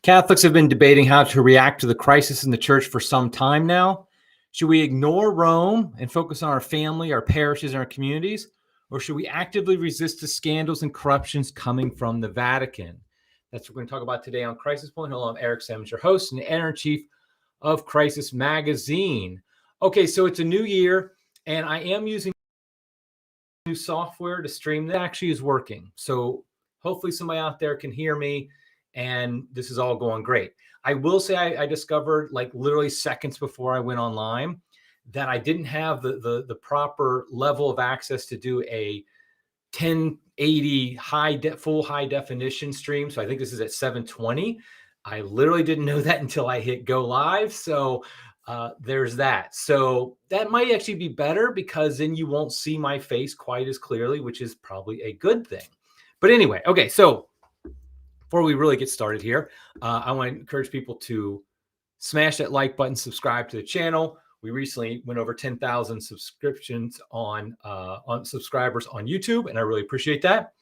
Catholics have been debating how to react to the crisis in the church for some time now. Should we ignore Rome and focus on our family, our parishes, and our communities? Or should we actively resist the scandals and corruptions coming from the Vatican? That's what we're going to talk about today on Crisis Point. Hello, I'm Eric Simmons, your host and editor-in-chief of Crisis Magazine. Okay, so it's a new year, and I am using new software to stream that actually is working. So hopefully somebody out there can hear me, and this is all going great. I will say I discovered, like, literally seconds before I went online, that I didn't have the proper level of access to do a 1080 full high definition stream. So I think this is at 720. I literally didn't know that until I hit go live. So there's that. So that might actually be better, because then you won't see my face quite as clearly, which is probably a good thing. But anyway, okay, so before we really get started here, I want to encourage people to smash that like button, subscribe to the channel. We recently went over 10,000 subscriptions on subscribers on YouTube, and I really appreciate that.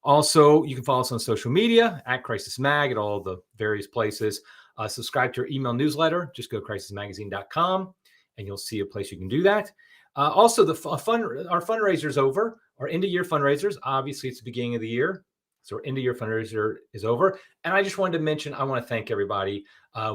Also, you can follow us on social media at Crisis Mag at all the various places. Subscribe to our email newsletter. Just go to crisismagazine.com, and you'll see a place you can do that. Also, our fundraiser's over. Our end-of-year fundraisers. Obviously, it's the beginning of the year, so our end-of-year fundraiser is over. And I just wanted to mention, I want to thank everybody.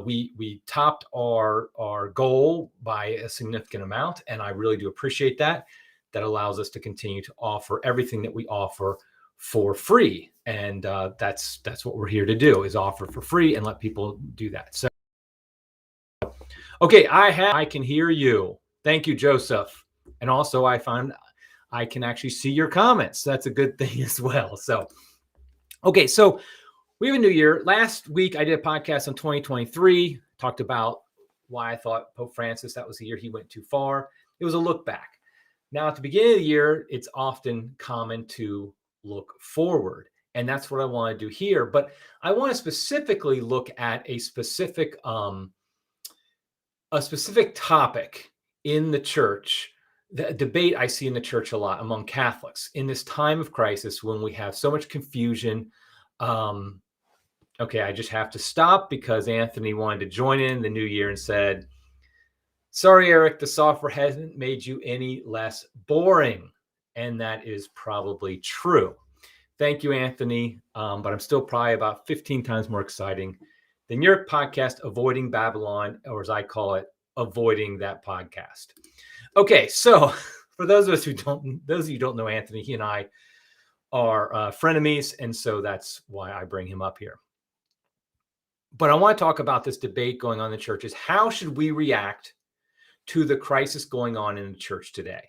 We topped our goal by a significant amount, and I really do appreciate that. That allows us to continue to offer everything that we offer for free, and that's what we're here to do, is offer for free and let people do that. So, okay, I can hear you. Thank you, Joseph. And also, I found I can actually see your comments. That's a good thing as well. So, okay, so we have a new year. Last week, I did a podcast on 2023, talked about why I thought Pope Francis, that was the year he went too far. It was a look back. Now, at the beginning of the year, it's often common to look forward, and that's what I want to do here. But I want to specifically look at a specific topic in the church, the debate I see in the church a lot among Catholics in this time of crisis when we have so much confusion. Okay, I just have to stop because Anthony wanted to join in the new year and said, "Sorry, Eric, the software hasn't made you any less boring." And that is probably true. Thank you, Anthony. But I'm still probably about 15 times more exciting than your podcast, Avoiding Babylon, or as I call it, Avoiding That Podcast. Okay, so for those of you who don't know Anthony, he and I are frenemies, and so that's why I bring him up here. But I want to talk about this debate going on in the churches. How should we react to the crisis going on in the church today?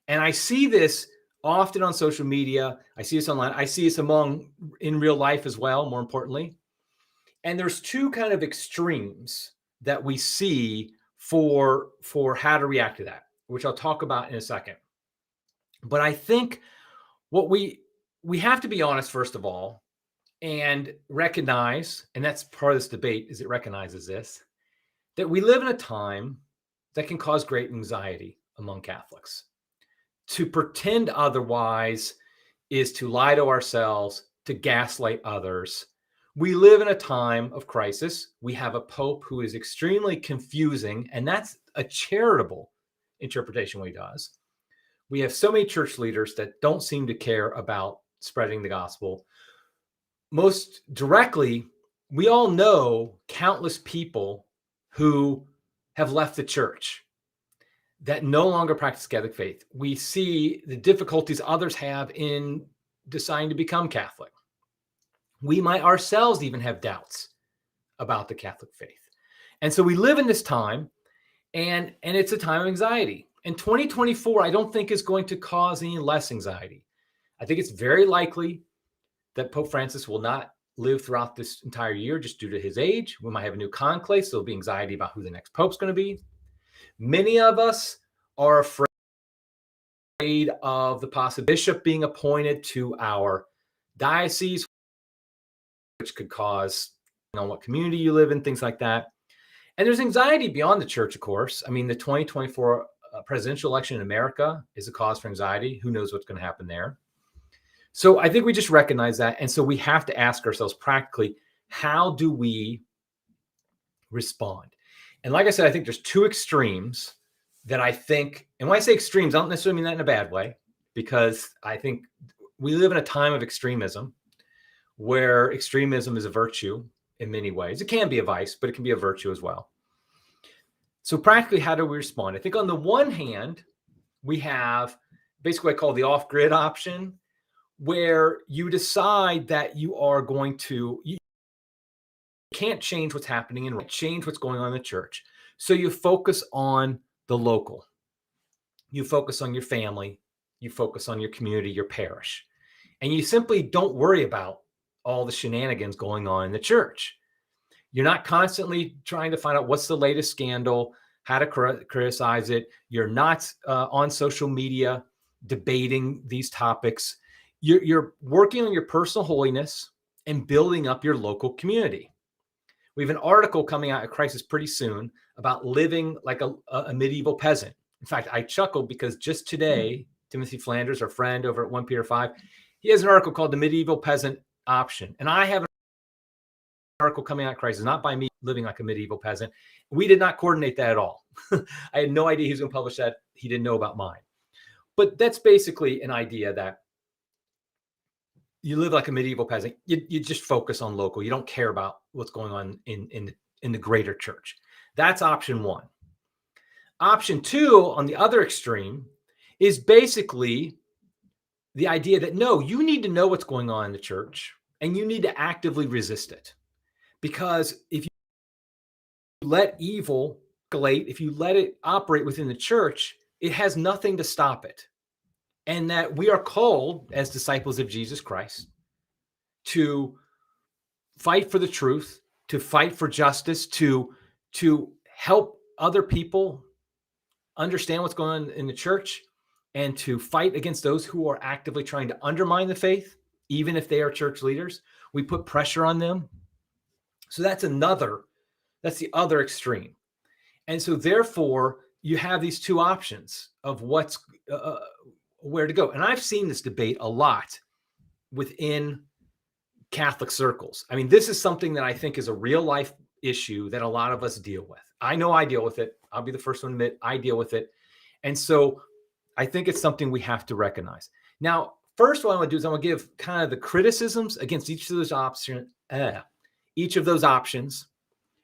And I see this often on social media. I see this online. I see this in real life as well, more importantly. And there's two kind of extremes that we see for how to react to that, which I'll talk about in a second. But I think what we have to be honest, first of all, and recognize, and that's part of this debate, is it recognizes this, that we live in a time that can cause great anxiety among Catholics. To pretend otherwise is to lie to ourselves, to gaslight others. We live in a time of crisis. We have a pope who is extremely confusing, and that's a charitable interpretation what he does. We have so many church leaders that don't seem to care about spreading the gospel. Most directly, we all know countless people who have left the church that no longer practice Catholic faith. We see the difficulties others have in deciding to become Catholic. We might ourselves even have doubts about the Catholic faith. And so we live in this time, and it's a time of anxiety. And 2024, I don't think is going to cause any less anxiety. I think it's very likely that Pope Francis will not live throughout this entire year just due to his age. We might have a new conclave, so there'll be anxiety about who the next pope's going to be. Many of us are afraid of the possible bishop being appointed to our diocese, which could cause, what community you live in, things like that. And there's anxiety beyond the church, of course. I mean, the 2024 presidential election in America is a cause for anxiety. Who knows what's going to happen there? So I think we just recognize that. And so we have to ask ourselves practically, How do we respond? And like I said, I think there's two extremes that I think, and when I say extremes, I don't necessarily mean that in a bad way, because I think we live in a time of extremism where extremism is a virtue in many ways. It can be a vice, but it can be a virtue as well. So practically, how do we respond? I think on the one hand, we have basically what I call the off-grid option, where you decide that you are going to, you can't change what's happening and change what's going on in the church. So you focus on the local. You focus on your family. You focus on your community, your parish. And you simply don't worry about all the shenanigans going on in the church. You're not constantly trying to find out what's the latest scandal, how to criticize it. You're not on social media debating these topics. You're working on your personal holiness and building up your local community. We have an article coming out at Crisis pretty soon about living like a medieval peasant. In fact, I chuckled because just today, Timothy Flanders, our friend over at 1 Peter 5, he has an article called The Medieval Peasant Option. And I have an article coming out at Crisis, not by me living like a medieval peasant. We did not coordinate that at all. I had no idea he was going to publish that. He didn't know about mine. But that's basically an idea that you live like a medieval peasant. You just focus on local. You don't care about what's going on in the greater church. That's option one. Option two, on the other extreme, is basically the idea that, no, you need to know what's going on in the church and you need to actively resist it. Because if you let evil escalate, if you let it operate within the church, it has nothing to stop it. And that we are called as disciples of Jesus Christ to fight for the truth, to fight for justice, to help other people understand what's going on in the church, and to fight against those who are actively trying to undermine the faith, even if they are church leaders. We put pressure on them. So that's the other extreme. And so therefore, you have these two options of what's where to go. And I've seen this debate a lot within Catholic circles. I mean, this is something that I think is a real life issue that a lot of us deal with. I know I deal with it. I'll be the first one to admit I deal with it. And so I think it's something we have to recognize. Now, first, what I want to do is I'm going to give kind of the criticisms against each of those options,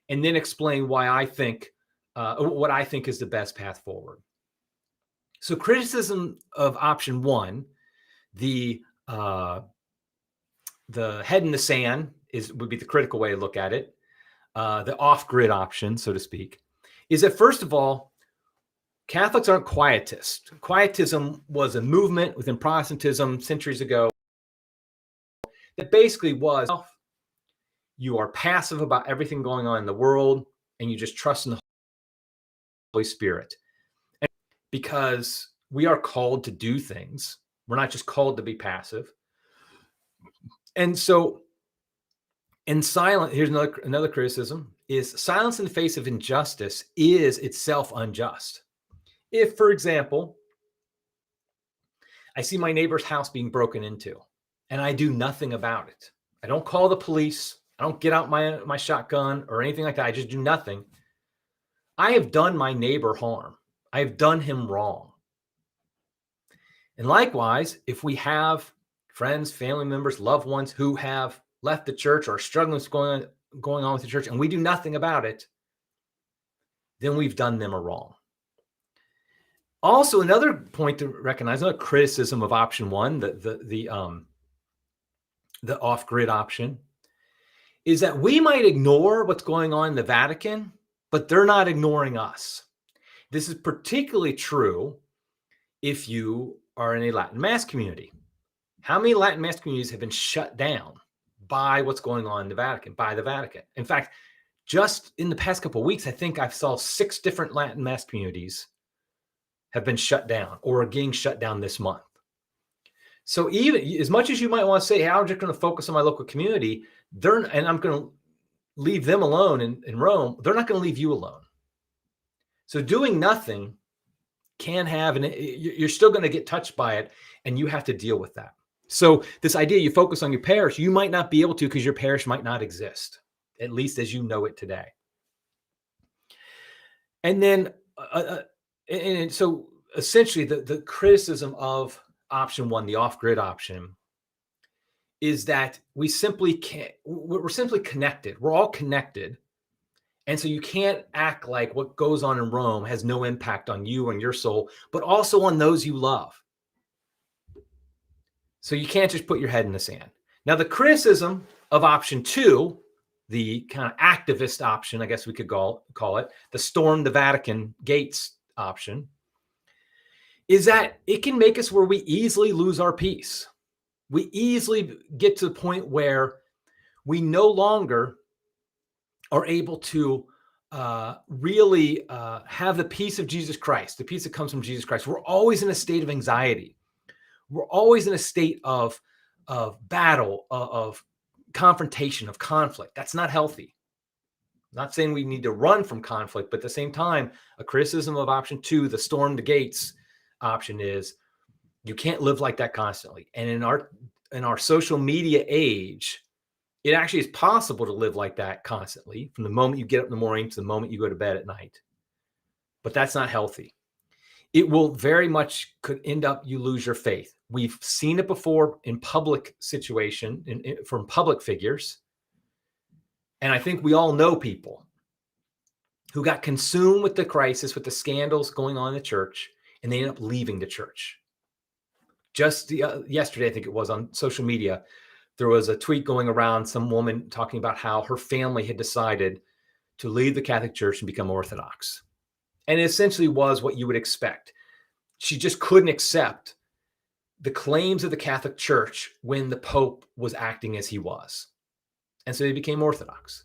and then explain why I think what I think is the best path forward. So, criticism of option one, the head in the sand would be the critical way to look at it. The off-grid option, so to speak, is that first of all, Catholics aren't quietists. Quietism was a movement within Protestantism centuries ago that basically was, you are passive about everything going on in the world and you just trust in the Holy Spirit. And because we are called to do things, we're not just called to be passive. And so, here's another criticism, is silence in the face of injustice is itself unjust. If, for example, I see my neighbor's house being broken into and I do nothing about it, I don't call the police, I don't get out my shotgun or anything like that, I just do nothing, I have done my neighbor harm. I have done him wrong. And likewise, if we have friends, family members, loved ones who have left the church or are struggling with what's going on with the church and we do nothing about it, then we've done them a wrong. Also, another point to recognize, another criticism of option one, the off-grid option, is that we might ignore what's going on in the Vatican, but they're not ignoring us. This is particularly true if you are in a Latin Mass community. How many Latin Mass communities have been shut down by what's going on in the Vatican, by the Vatican? In fact, just in the past couple of weeks, I think I saw 6 different Latin Mass communities have been shut down or are getting shut down this month. So even as much as you might want to say, hey, I'm just going to focus on my local community, and I'm going to leave them alone in Rome, they're not going to leave you alone. So doing nothing can have, and you're still going to get touched by it, and you have to deal with that. So this idea you focus on your parish, you might not be able to because your parish might not exist. at least as you know it today. And then, and so essentially the criticism of option one, the off-grid option, is that we simply can't, we're simply connected. We're all connected. And so you can't act like what goes on in Rome has no impact on you and your soul, but also on those you love. So you can't just put your head in the sand. Now, the criticism of option two, the kind of activist option, I guess we could call it, the storm the Vatican gates option, is that it can make us where we easily lose our peace. We easily get to the point where we no longer are able to really have the peace of Jesus Christ, the peace that comes from Jesus Christ. We're always in a state of anxiety. We're always in a state of battle, of confrontation, of conflict. That's not healthy. I'm not saying we need to run from conflict, but at the same time, a criticism of option two, the storm the gates option, is you can't live like that constantly. And in our social media age, it actually is possible to live like that constantly from the moment you get up in the morning to the moment you go to bed at night. But that's not healthy. It will very much could end up you lose your faith. We've seen it before in public situation, from public figures. And I think we all know people who got consumed with the crisis, with the scandals going on in the church, and they end up leaving the church. Just yesterday, I think it was, on social media, there was a tweet going around, some woman talking about how her family had decided to leave the Catholic Church and become Orthodox. And it essentially was what you would expect. She just couldn't accept the claims of the Catholic Church when the Pope was acting as he was. And so they became Orthodox.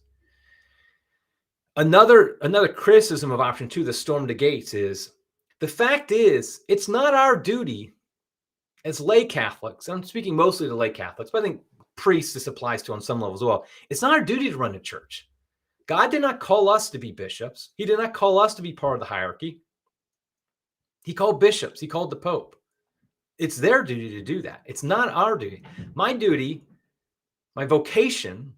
Another criticism of option two, the storm the gates, is the fact is it's not our duty as lay Catholics. I'm speaking mostly to lay Catholics, but I think priests this applies to on some level as well. It's not our duty to run a church. God did not call us to be bishops. He did not call us to be part of the hierarchy. He called bishops. He called the Pope. It's their duty to do that. It's not our duty. My duty, my vocation,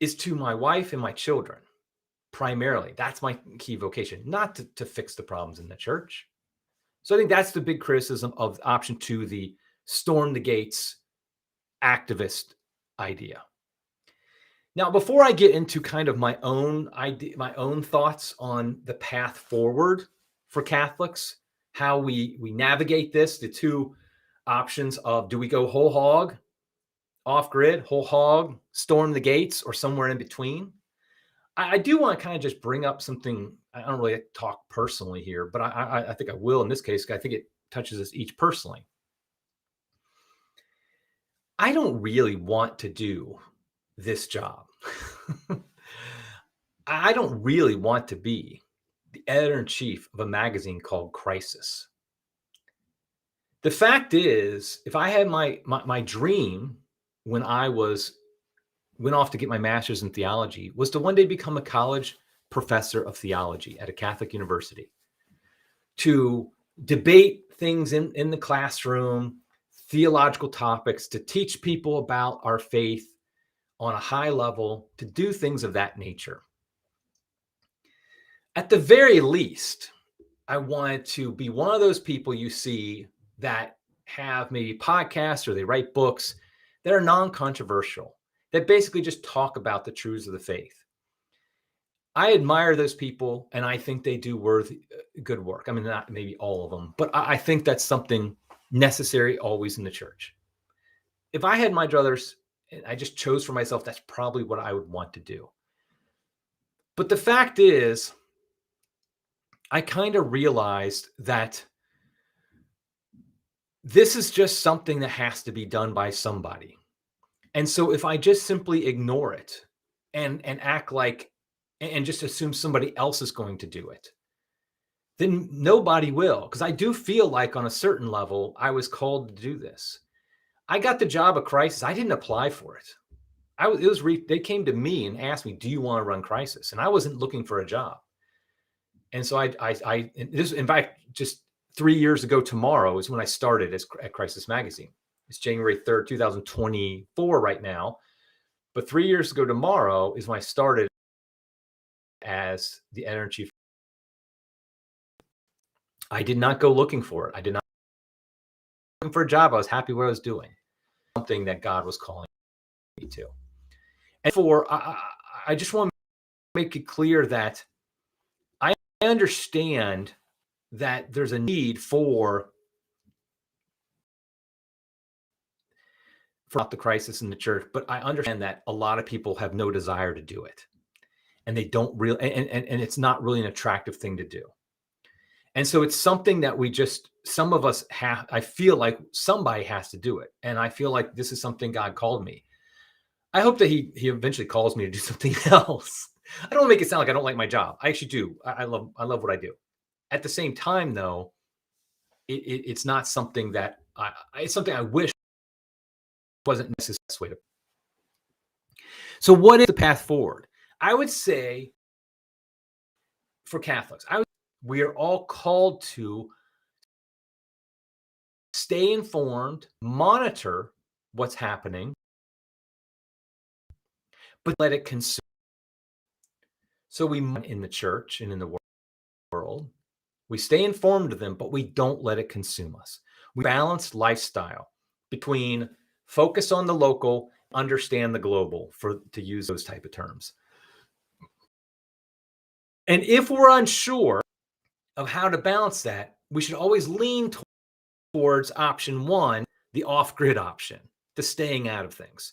is to my wife and my children, primarily. That's my key vocation, not to fix the problems in the church. So I think that's the big criticism of option two, the storm the gates activist idea. Now, before I get into kind of my own idea, my own thoughts on the path forward for Catholics, how we navigate this, the two options of, do we go whole hog, off grid, whole hog, storm the gates, or somewhere in between? I do want to kind of just bring up something. I don't really talk personally here, but I think I will in this case. I think it touches us each personally. I don't really want to do this job. I don't really want to be the editor-in-chief of a magazine called Crisis. The fact is, if I had my dream when I went off to get my master's in theology, was to one day become a college professor of theology at a Catholic university, to debate things in the classroom, theological topics, to teach people about our faith on a high level, to do things of that nature. At the very least, I wanted to be one of those people you see that have maybe podcasts or they write books that are non-controversial, that basically just talk about the truths of the faith. I admire those people, and I think they do worthy, good work. I mean, not maybe all of them, but I think that's something necessary always in the church. If I had my druthers, and I just chose for myself, that's probably what I would want to do. But the fact is, I kind of realized that this is just something that has to be done by somebody. And so if I just simply ignore it and act like, and just assume somebody else is going to do it, then nobody will. Because I do feel like on a certain level, I was called to do this. I got the job of Crisis. I didn't apply for it. They came to me and asked me, do you want to run Crisis? And I wasn't looking for a job. And so in fact, just 3 years ago tomorrow is when I started at Crisis Magazine. It's January 3rd, 2024 right now. But 3 years ago tomorrow is when I started as the editor-in-chief. I did not go looking for it. I did not looking for a job. I was happy what I was doing. Something that God was calling me to. And I just want to make it clear that I understand that there's a need for the crisis in the church, but I understand that a lot of people have no desire to do it, and they don't really, and it's not really an attractive thing to do. And so it's something that some of us have. I feel like somebody has to do it, and I feel like this is something God called me. I hope that he eventually calls me to do something else. I don't want to make it sound like I don't like my job. I actually do. I love what I do. At the same time, though, it's not something that it's something I wish wasn't necessary way to. So what is the path forward? I would say for Catholics, we are all called to stay informed, monitor what's happening, but let it consume. So we in the church and in the world, we stay informed of them, but we don't let it consume us. We balance lifestyle between focus on the local, understand the global, to use those type of terms. And if we're unsure of how to balance that, we should always lean towards option one, the off-grid option, the staying out of things.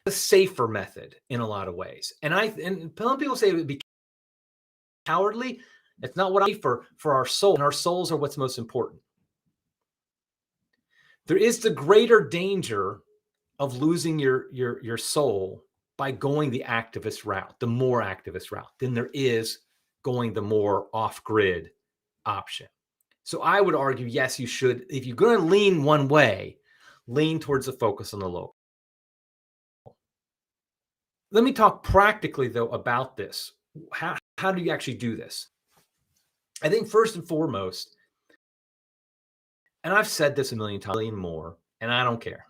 The safer method in a lot of ways. And some people say it would be cowardly. It's not what I for our soul, and our souls are what's most important. There is the greater danger of losing your soul by going the activist route, the more activist route, than there is going the more off-grid option. So I would argue, yes, you should, if you're going to lean one way, lean towards the focus on the local. Let me talk practically, though, about this. How do you actually do this? I think first and foremost, and I've said this a million times and more, and I don't care.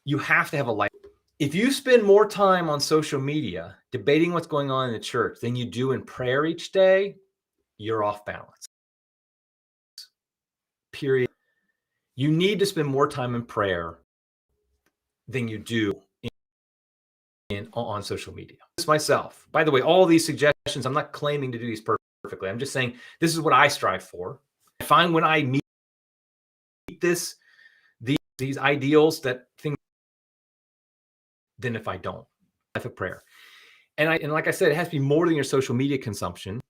You have to have a life. If you spend more time on social media debating what's going on in the church than you do in prayer each day, you're off balance. Period. You need to spend more time in prayer than you do on social media. This myself. By the way, all these suggestions, I'm not claiming to do these perfectly. I'm just saying this is what I strive for. I find when I meet these ideals that things, than if I don't. Life of prayer. And like I said, it has to be more than your social media consumption.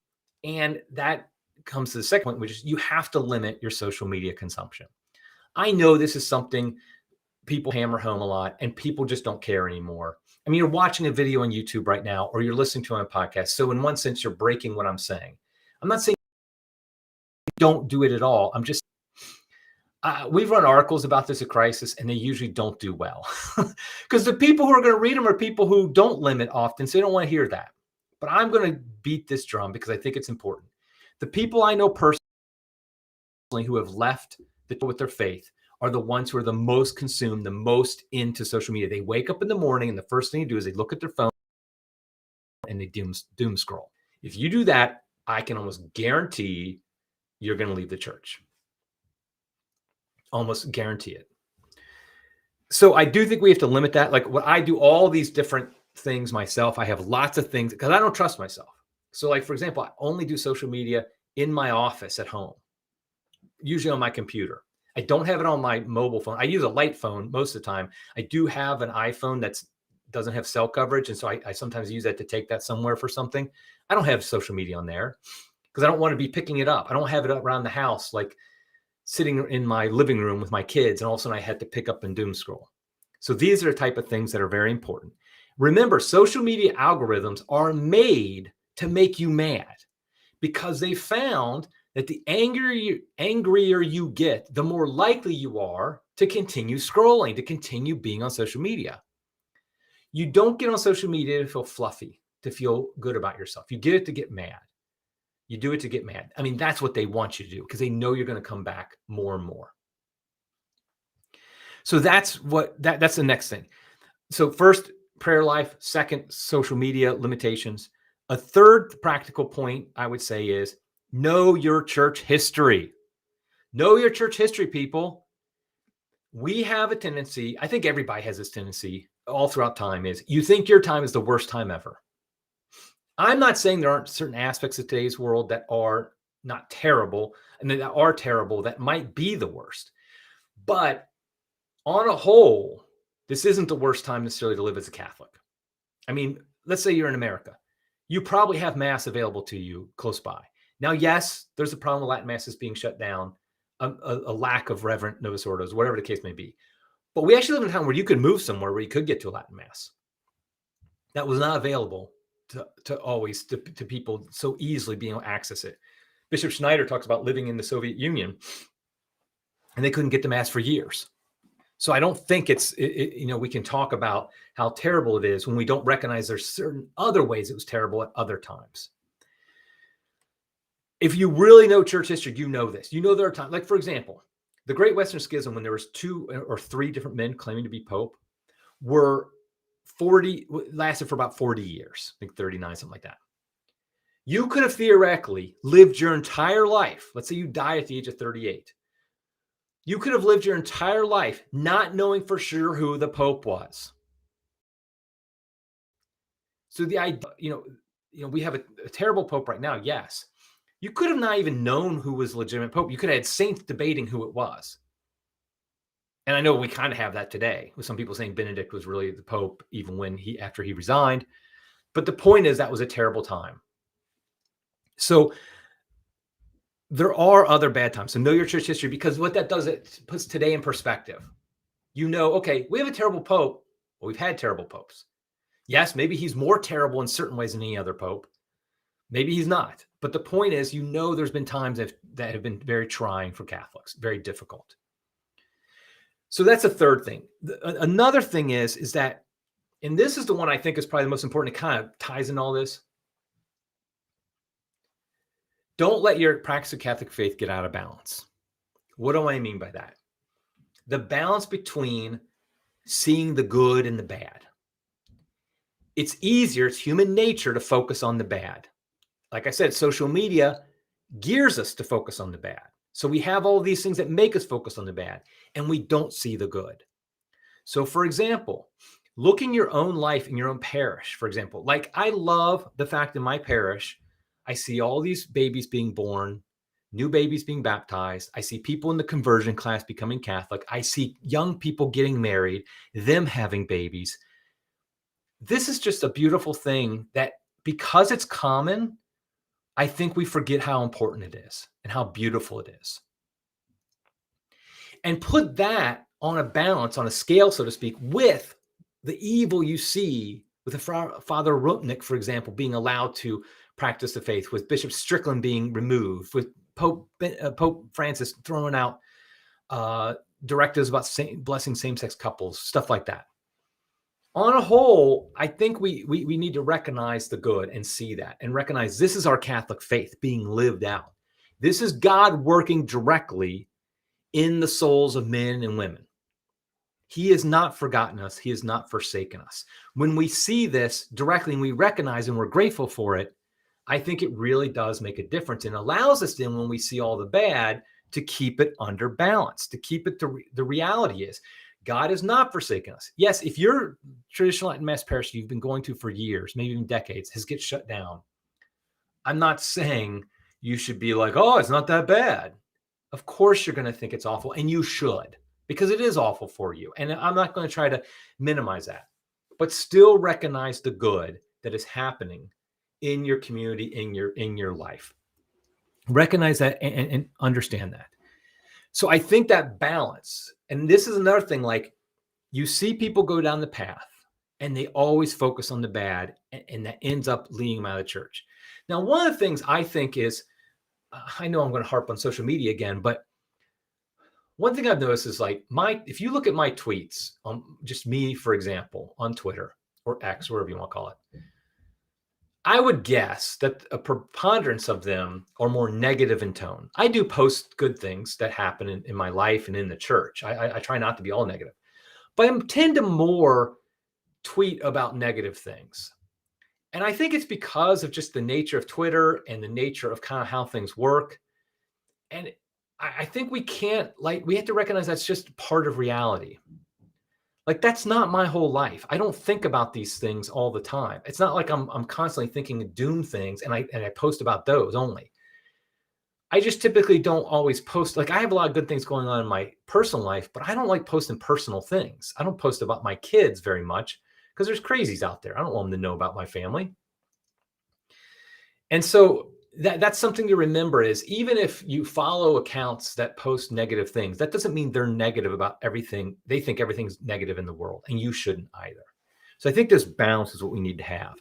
And that comes to the second point, which is you have to limit your social media consumption. I know this is something people hammer home a lot, and people just don't care anymore. I mean, you're watching a video on YouTube right now, or you're listening to it on a podcast. So in one sense, you're breaking what I'm saying. I'm not saying don't do it at all. I'm just, we've run articles about this at Crisis, and they usually don't do well. Because the people who are going to read them are people who don't limit often, so they don't want to hear that. But I'm going to beat this drum because I think it's important. The people I know personally who have left with their faith are the ones who are the most consumed, the most into social media. They wake up in the morning, and the first thing they do is they look at their phone and they doom scroll. If you do that, I can almost guarantee you're going to leave the church. Almost guarantee it. So I do think we have to limit that. Like what I do, all these different things myself. I have lots of things because I don't trust myself. So like, for example, I only do social media in my office at home, usually on my computer. I don't have it on my mobile phone. I use a light phone most of the time. I do have an iPhone that doesn't have cell coverage. And so I sometimes use that to take that somewhere for something. I don't have social media on there because I don't want to be picking it up. I don't have it around the house, like sitting in my living room with my kids. And all of a sudden I had to pick up and doom scroll. So these are the type of things that are very important. Remember, social media algorithms are made to make you mad because they found that the angrier you get, the more likely you are to continue scrolling, to continue being on social media. You don't get on social media to feel fluffy, to feel good about yourself. You get it to get mad. You do it to get mad. I mean, that's what they want you to do because they know you're going to come back more and more. So that's the next thing. So first, prayer life. Second, social media limitations. A third practical point I would say is know your church history. Know your church history, people. We have a tendency, I think everybody has this tendency all throughout time, is you think your time is the worst time ever. I'm not saying there aren't certain aspects of today's world that are not terrible and that are terrible that might be the worst. But on a whole, this isn't the worst time necessarily to live as a Catholic. I mean, let's say you're in America. You probably have Mass available to you close by. Now, yes, there's a problem with Latin Masses being shut down, a lack of reverent Novus Ordos, whatever the case may be. But we actually live in a time where you could move somewhere where you could get to a Latin Mass. That was not available to people so easily being able to access it. Bishop Schneider talks about living in the Soviet Union, and they couldn't get to Mass for years. So I don't think we can talk about how terrible it is when we don't recognize there's certain other ways it was terrible at other times. If you really know church history, you know this. You know there are times, like for example, the Great Western Schism, when there was 2 or 3 different men claiming to be Pope, lasted for about 40 years, I think 39, something like that. You could have theoretically lived your entire life. Let's say you die at the age of 38. You could have lived your entire life not knowing for sure who the Pope was. So the idea, we have a terrible Pope right now. Yes. You could have not even known who was legitimate Pope. You could have had saints debating who it was. And I know we kind of have that today, with some people saying Benedict was really the Pope, even after he resigned. But the point is that was a terrible time. So there are other bad times. So know your church history, because what that does, it puts today in perspective. Okay, we have a terrible Pope. Well, we've had terrible popes. Yes, maybe he's more terrible in certain ways than any other Pope. Maybe he's not. But the point is, there's been times that have been very trying for Catholics, very difficult. So that's a third thing. Another thing is that, and this is the one I think is probably the most important, it kind of ties in all this. Don't let your practice of Catholic faith get out of balance. What do I mean by that? The balance between seeing the good and the bad. It's easier, it's human nature to focus on the bad. Like I said, social media gears us to focus on the bad. So we have all these things that make us focus on the bad, and we don't see the good. So for example, looking your own life in your own parish, for example, like I love the fact in my parish, I see all these babies being born, new babies being baptized. I see people in the conversion class becoming Catholic. I see young people getting married, them having babies. This is just a beautiful thing that, because it's common, I think we forget how important it is and how beautiful it is. And put that on a balance, on a scale, so to speak, with the evil you see with Father Rupnik, for example, being allowed to practice the faith, with Bishop Strickland being removed, with Pope Francis throwing out directives about blessing same-sex couples, stuff like that. On a whole, I think we need to recognize the good and see that, and recognize this is our Catholic faith being lived out. This is God working directly in the souls of men and women. He has not forgotten us. He has not forsaken us. When we see this directly and we recognize and we're grateful for it, I think it really does make a difference, and allows us then, when we see all the bad, to keep it under balance, to keep it the reality is God has not forsaken us. Yes, if your traditional Latin Mass parish you've been going to for years, maybe even decades, has get shut down, I'm not saying you should be like, oh, it's not that bad. Of course you're going to think it's awful, and you should, because it is awful for you. And I'm not going to try to minimize that, but still recognize the good that is happening in your community, in your life. Recognize that and understand that. So I think that balance, and this is another thing, like you see people go down the path and they always focus on the bad, and that ends up leading them out of the church. Now, one of the things I think is, I know I'm going to harp on social media again, but one thing I've noticed is like if you look at my tweets, just me, for example, on Twitter or X, whatever you want to call it, I would guess that a preponderance of them are more negative in tone. I do post good things that happen in my life and in the church. I try not to be all negative, but I tend to more tweet about negative things. And I think it's because of just the nature of Twitter and the nature of kind of how things work. And I think we can't, like, we have to recognize that's just part of reality. Like, that's not my whole life. I don't think about these things all the time. It's not like I'm constantly thinking of doom things and I post about those only. I just typically don't always post. Like, I have a lot of good things going on in my personal life, but I don't like posting personal things. I don't post about my kids very much because there's crazies out there. I don't want them to know about my family. And so that's something to remember, is even if you follow accounts that post negative things, that doesn't mean they're negative about everything. They think everything's negative in the world, and you shouldn't either. So I think this balance is what we need to have.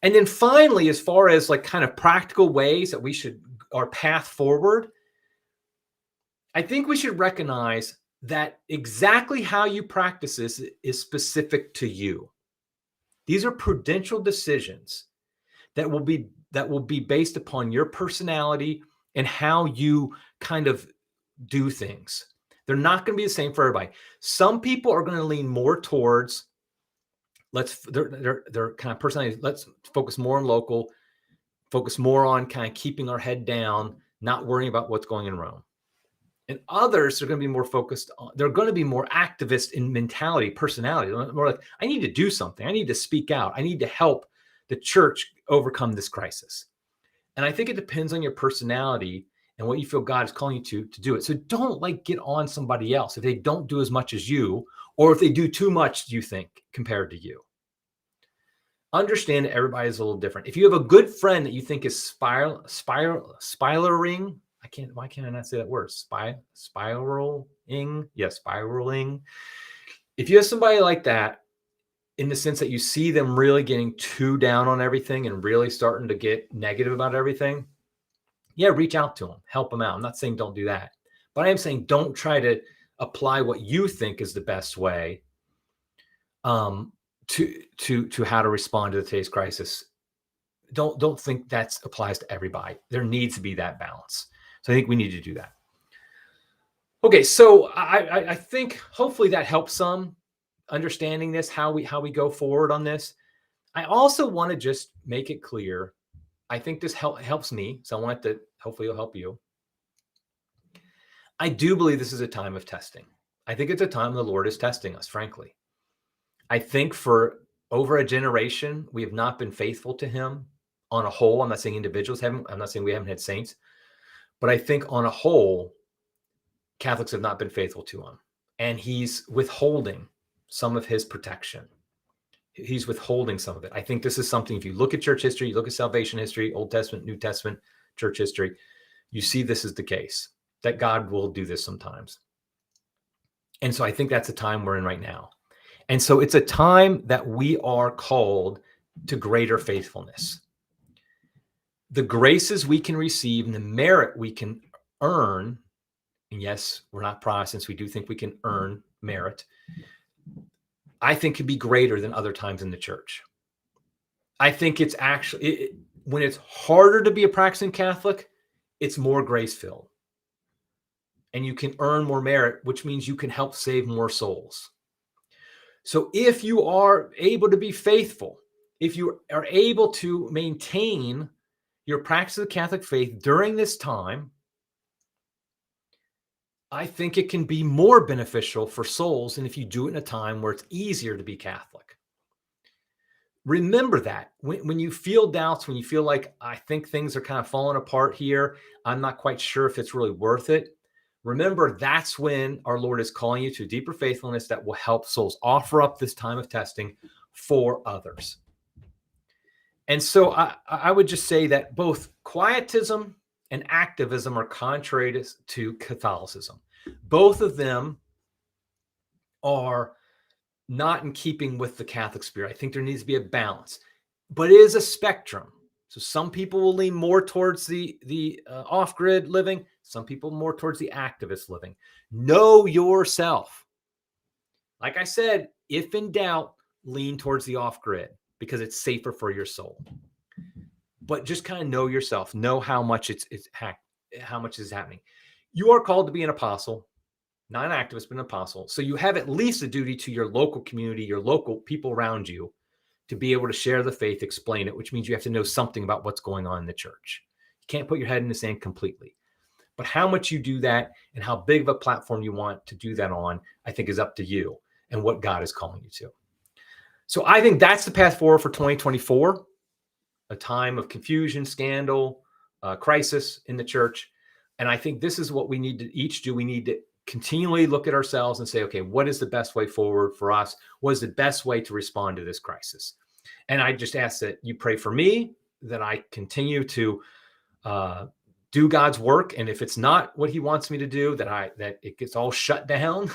And then finally, as far as like kind of practical ways that we should, our path forward, I think we should recognize that exactly how you practice this is specific to you. These are prudential decisions that will be based upon your personality and how you kind of do things. They're not going to be the same for everybody. Some people are going to lean more towards their kind of personality. Let's focus more on local, focus more on kind of keeping our head down, not worrying about what's going in Rome. And others are going to be more focused on, they're going to be more activist in mentality, personality. More like, I need to do something. I need to speak out. I need to help the church overcome this crisis. And I think it depends on your personality and what you feel God is calling you to do it. So don't like get on somebody else if they don't do as much as you, or if they do too much, you think, compared to you. Understand that everybody is a little different. If you have a good friend that you think is spiraling, why can't I not say that word? Spiraling. Yes, spiraling. If you have somebody like that, in the sense that you see them really getting too down on everything and really starting to get negative about everything, yeah, reach out to them, help them out. I'm not saying don't do that, but I am saying don't try to apply what you think is the best way to how to respond to today's crisis. Don't think that applies to everybody. There needs to be that balance. So I think we need to do that. Okay, so I think hopefully that helps some understanding this, how we go forward on this. I also want to just make it clear. I think this helps me, so I want to hopefully it'll help you. I do believe this is a time of testing. I think it's a time the Lord is testing us, frankly. I think for over a generation, we have not been faithful to him on a whole. I'm not saying individuals haven't. I'm not saying we haven't had saints. But I think on a whole, Catholics have not been faithful to him. And he's withholding some of his protection. He's withholding some of it. I think this is something, if you look at church history, you look at salvation history, Old Testament, New Testament, church history, you see this is the case, that God will do this sometimes. And so I think that's the time we're in right now. And so it's a time that we are called to greater faithfulness. The graces we can receive and the merit we can earn, and yes, we're not Protestants, we do think we can earn merit, I think could be greater than other times in the church. I think it's actually, when it's harder to be a practicing Catholic, it's more grace-filled. And you can earn more merit, which means you can help save more souls. So if you are able to be faithful, if you are able to maintain your practice of the Catholic faith during this time, I think it can be more beneficial for souls than if you do it in a time where it's easier to be Catholic. Remember that when you feel doubts, when you feel like, I think things are kind of falling apart here, I'm not quite sure if it's really worth it. Remember, that's when our Lord is calling you to deeper faithfulness that will help souls. Offer up this time of testing for others. And so I would just say that both quietism and activism are contrary to Catholicism. Both of them are not in keeping with the Catholic spirit. I think there needs to be a balance, but it is a spectrum. So some people will lean more towards the off-grid living, some people more towards the activist living. Know yourself. Like I said, if in doubt, lean towards the off-grid because it's safer for your soul. But just kind of know yourself. Know how much how much is happening. You are called to be an apostle. not an activist, but an apostle. So you have at least a duty to your local community, your local people around you, to be able to share the faith, explain it, which means you have to know something about what's going on in the church. You can't put your head in the sand completely. But how much you do that and how big of a platform you want to do that on, I think is up to you and what God is calling you to. So I think that's the path forward for 2024, a time of confusion, scandal, crisis in the church. And I think this is what we need to each do. We need to continually look at ourselves and say, okay, what is the best way forward for us? What is the best way to respond to this crisis? And I just ask that you pray for me, that I continue to do God's work. And if it's not what he wants me to do, that it gets all shut down.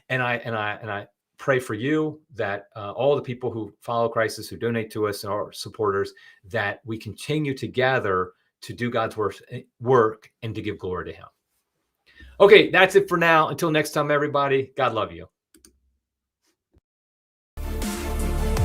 and I pray for you that all the people who follow Christ, who donate to us and our supporters, that we continue together to do God's work and to give glory to him. Okay, that's it for now. Until next time, everybody, God love you.